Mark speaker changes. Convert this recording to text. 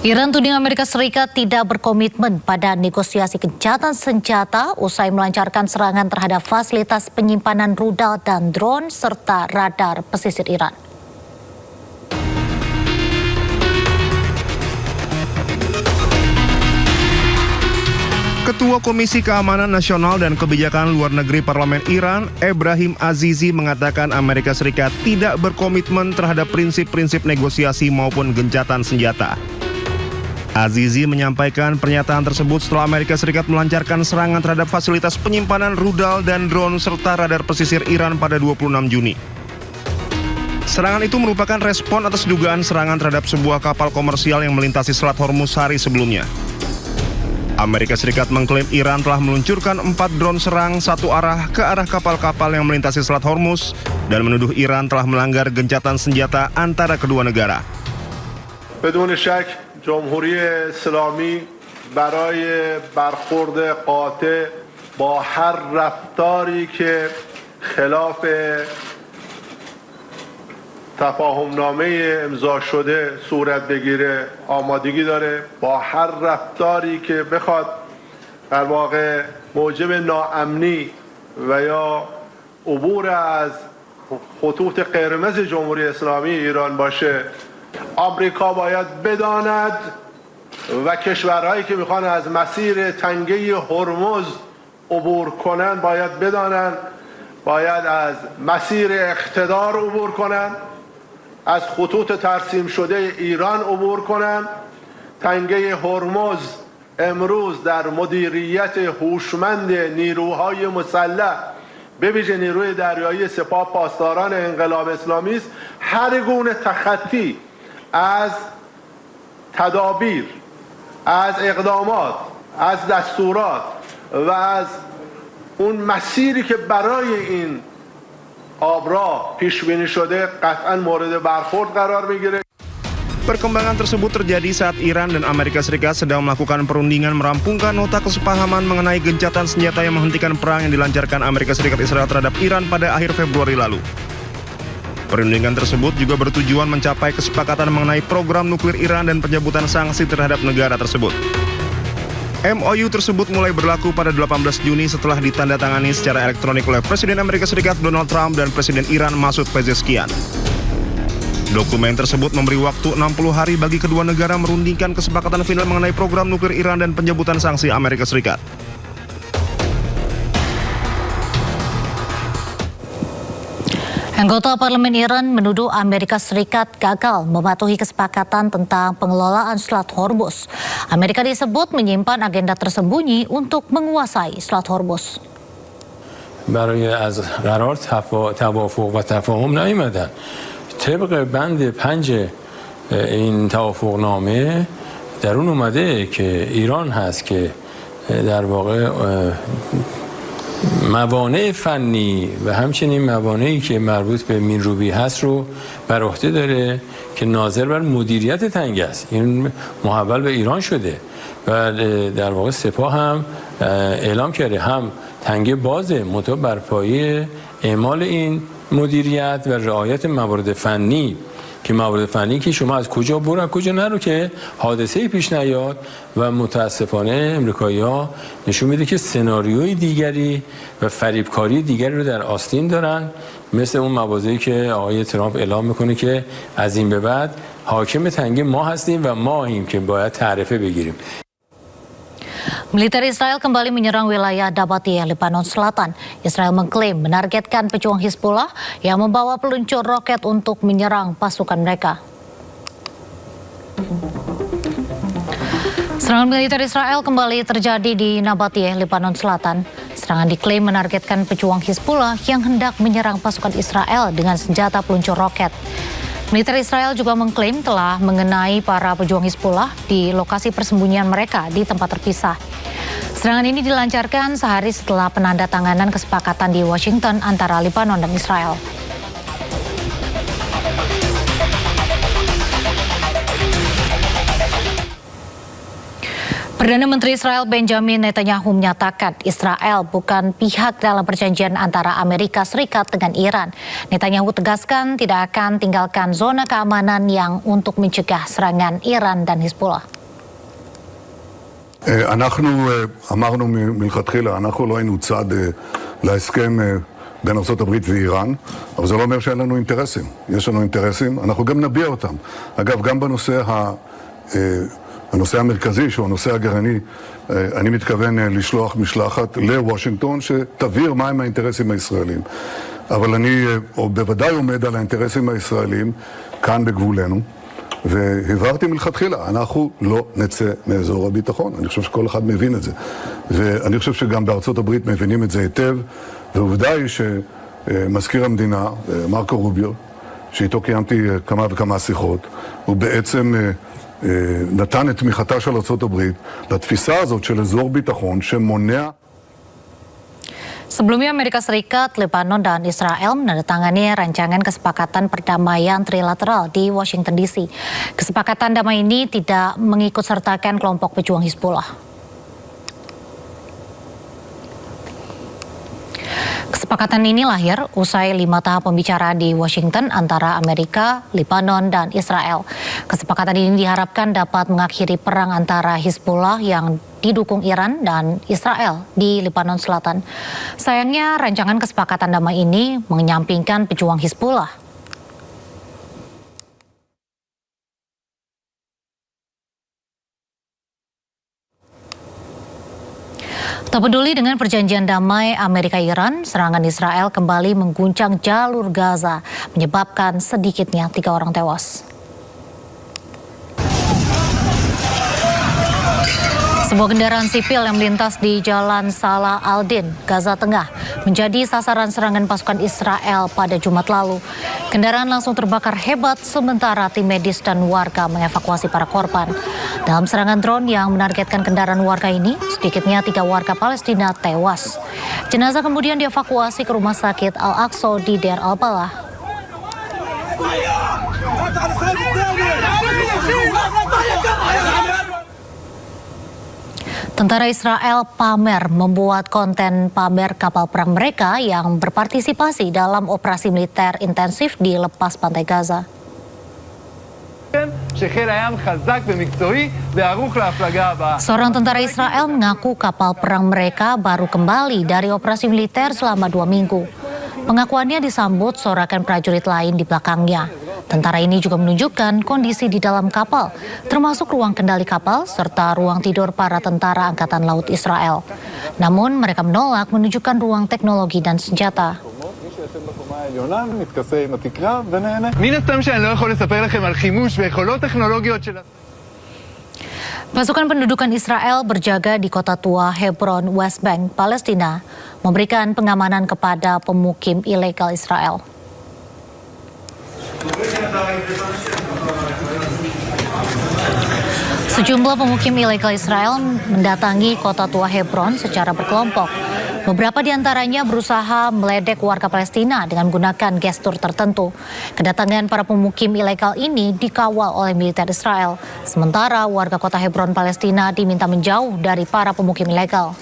Speaker 1: Iran tuding Amerika Serikat tidak berkomitmen pada negosiasi gencatan senjata usai melancarkan serangan terhadap fasilitas penyimpanan rudal dan drone serta radar pesisir Iran.
Speaker 2: Ketua Komisi Keamanan Nasional dan Kebijakan Luar Negeri Parlemen Iran, Ebrahim Azizi, mengatakan Amerika Serikat tidak berkomitmen terhadap prinsip-prinsip negosiasi maupun gencatan senjata. Azizi menyampaikan pernyataan tersebut setelah Amerika Serikat melancarkan serangan terhadap fasilitas penyimpanan rudal dan drone serta radar pesisir Iran pada 26 Juni. Serangan itu merupakan respon atas dugaan serangan terhadap sebuah kapal komersial yang melintasi Selat Hormuz hari sebelumnya. Amerika Serikat mengklaim Iran telah meluncurkan 4 drone serang satu arah ke arah kapal-kapal yang melintasi Selat Hormuz dan menuduh Iran telah melanggar gencatan senjata antara kedua negara.
Speaker 3: بدون شک جمهوری اسلامی برای برخورد قاطع با هر رفتاری که خلاف تفاهمنامه امضا شده صورت بگیره آمادگی داره، با هر رفتاری که بخواد در واقع موجب ناامنی و یا عبور از خطوط قرمز جمهوری اسلامی ایران باشه. آمریکا باید بداند و کشورهایی که میخوان از مسیر تنگه هرمز عبور کنن باید بدانند باید از مسیر اقتدار عبور کنن، از خطوط ترسیم شده ایران عبور کنن. تنگه هرمز امروز در مدیریت هوشمند نیروهای مسلح به ویژه نیروی دریایی سپاه پاسداران انقلاب اسلامی است. هر گونه تخطی از تدابیر، از اقدامات، از دستورات و از اون مسیری که برای این آبراه پیش بینی شده قطعا مورد برخورد قرار میگیره.
Speaker 2: Perkembangan tersebut terjadi saat Iran dan Amerika Serikat sedang melakukan perundingan merampungkan nota kesepahaman mengenai gencatan senjata yang menghentikan perang yang dilancarkan Amerika Serikat Israel terhadap Iran pada akhir Februari lalu. Perundingan tersebut juga bertujuan mencapai kesepakatan mengenai program nuklir Iran dan pencabutan sanksi terhadap negara tersebut. MOU tersebut mulai berlaku pada 18 Juni setelah ditandatangani secara elektronik oleh Presiden Amerika Serikat Donald Trump dan Presiden Iran Masoud Pezeshkian. Dokumen tersebut memberi waktu 60 hari bagi kedua negara merundingkan kesepakatan final mengenai program nuklir Iran dan pencabutan sanksi Amerika Serikat.
Speaker 1: Anggota Parlemen Iran menuduh Amerika Serikat gagal mematuhi kesepakatan tentang pengelolaan Selat Hormuz. Amerika disebut menyimpan agenda tersembunyi untuk menguasai Selat Hormuz.
Speaker 4: برای از قرار توافق و تفاهم نیامدن. طبق بند 5 این توافقنامه در اون اومده که ایران هست که در واقع موانع فنی و همچنین موانعی که مربوط به مینروبی هست رو بر عهده داره که ناظر بر مدیریت تنگه است. این محول به ایران شده و در واقع سپاه هم اعلام کرده هم تنگه بازه منتها بر پایه اعمال این مدیریت و رعایت موارد فنی که موارد فنی که شما از کجا برو از کجا نرو که حادثه پیش نیاد و متاسفانه امریکایی‌ها نشون میده که سناریوی دیگری و فریبکاری دیگری رو در آستین دارن، مثل اون مواضعی که آقای ترامپ اعلام میکنه که از این به بعد حاکم تنگه ما هستیم و ماییم که باید تعرفه بگیریم.
Speaker 1: Militer Israel kembali menyerang wilayah Nabatiyah, Lebanon Selatan. Israel mengklaim menargetkan pejuang Hizbullah yang membawa peluncur roket untuk menyerang pasukan mereka. Serangan militer Israel kembali terjadi di Nabatiyah, Lebanon Selatan. Serangan diklaim menargetkan pejuang Hizbullah yang hendak menyerang pasukan Israel dengan senjata peluncur roket. Militer Israel juga mengklaim telah mengenai para pejuang Hizbullah di lokasi persembunyian mereka di tempat terpisah. Serangan ini dilancarkan sehari setelah penandatanganan kesepakatan di Washington antara Lebanon dan Israel. Perdana Menteri Israel Benjamin Netanyahu menyatakan Israel bukan pihak dalam perjanjian antara Amerika Serikat dengan Iran. Netanyahu tegaskan tidak akan tinggalkan zona keamanan yang untuk mencegah serangan Iran dan Hizbullah.
Speaker 5: אנחנו אמרנו מלכתחילה, אנחנו לא היינו צד להסכם בין ארצות הברית ואיראן, אבל זה לא אומר שאין לנו אינטרסים. יש לנו אינטרסים, אנחנו גם נביע אותם. אגב, גם הנושא המרכזי, שהוא הנושא הגרעיני, אני מתכוון לשלוח משלחת לוושינגטון שתבהיר מהם האינטרסים הישראלים. אבל אני בוודאי עומד על האינטרסים הישראלים כאן בגבולנו, והבהרתי מלכתחילה, אנחנו לא נצא מאזור הביטחון. אני חושב שכל אחד מבין את זה. ואני חושב שגם בארצות הברית מבינים את זה היטב, ועובדה היא שמזכיר המדינה, מרקו רוביו, שאיתו קיימתי כמה וכמה שיחות, הוא בעצם נתן את תמיכתה של ארצות הברית לתפיסה הזאת של אזור ביטחון שמונע.
Speaker 1: Sebelumnya Amerika Serikat, Lebanon, dan Israel menandatangani rancangan kesepakatan perdamaian trilateral di Washington DC. Kesepakatan damai ini tidak mengikut sertakan kelompok pejuang Hizbullah. Kesepakatan ini lahir usai 5 tahap pembicaraan di Washington antara Amerika, Lebanon, dan Israel. Kesepakatan ini diharapkan dapat mengakhiri perang antara Hizbullah yang didukung Iran dan Israel di Lebanon Selatan. Sayangnya rancangan kesepakatan damai ini menyampingkan pejuang Hizbullah. Tak peduli dengan perjanjian damai Amerika-Iran, serangan Israel kembali mengguncang jalur Gaza, menyebabkan sedikitnya 3 orang tewas. Sebuah kendaraan sipil yang melintas di Jalan Salah al-Din, Gaza Tengah, menjadi sasaran serangan pasukan Israel pada Jumat lalu. Kendaraan langsung terbakar hebat, sementara tim medis dan warga mengevakuasi para korban. Dalam serangan drone yang menargetkan kendaraan warga ini, sedikitnya 3 warga Palestina tewas. Jenazah kemudian dievakuasi ke Rumah Sakit Al-Aqsa di Deir al-Balah. Tentara Israel pamer membuat konten pamer kapal perang mereka yang berpartisipasi dalam operasi militer intensif di lepas pantai Gaza. Seorang tentara Israel mengaku kapal perang mereka baru kembali dari operasi militer selama 2 minggu. Pengakuannya disambut sorakan prajurit lain di belakangnya. Tentara ini juga menunjukkan kondisi di dalam kapal, termasuk ruang kendali kapal serta ruang tidur para tentara Angkatan Laut Israel. Namun mereka menolak menunjukkan ruang teknologi dan senjata. Pasukan pendudukan Israel berjaga di kota tua Hebron, West Bank, Palestina, memberikan pengamanan kepada pemukim ilegal Israel. Sejumlah pemukim ilegal Israel mendatangi kota tua Hebron secara berkelompok. Beberapa di antaranya berusaha meledek warga Palestina dengan menggunakan gestur tertentu. Kedatangan para pemukim ilegal ini dikawal oleh militer Israel. Sementara warga kota Hebron, Palestina diminta menjauh dari para pemukim ilegal.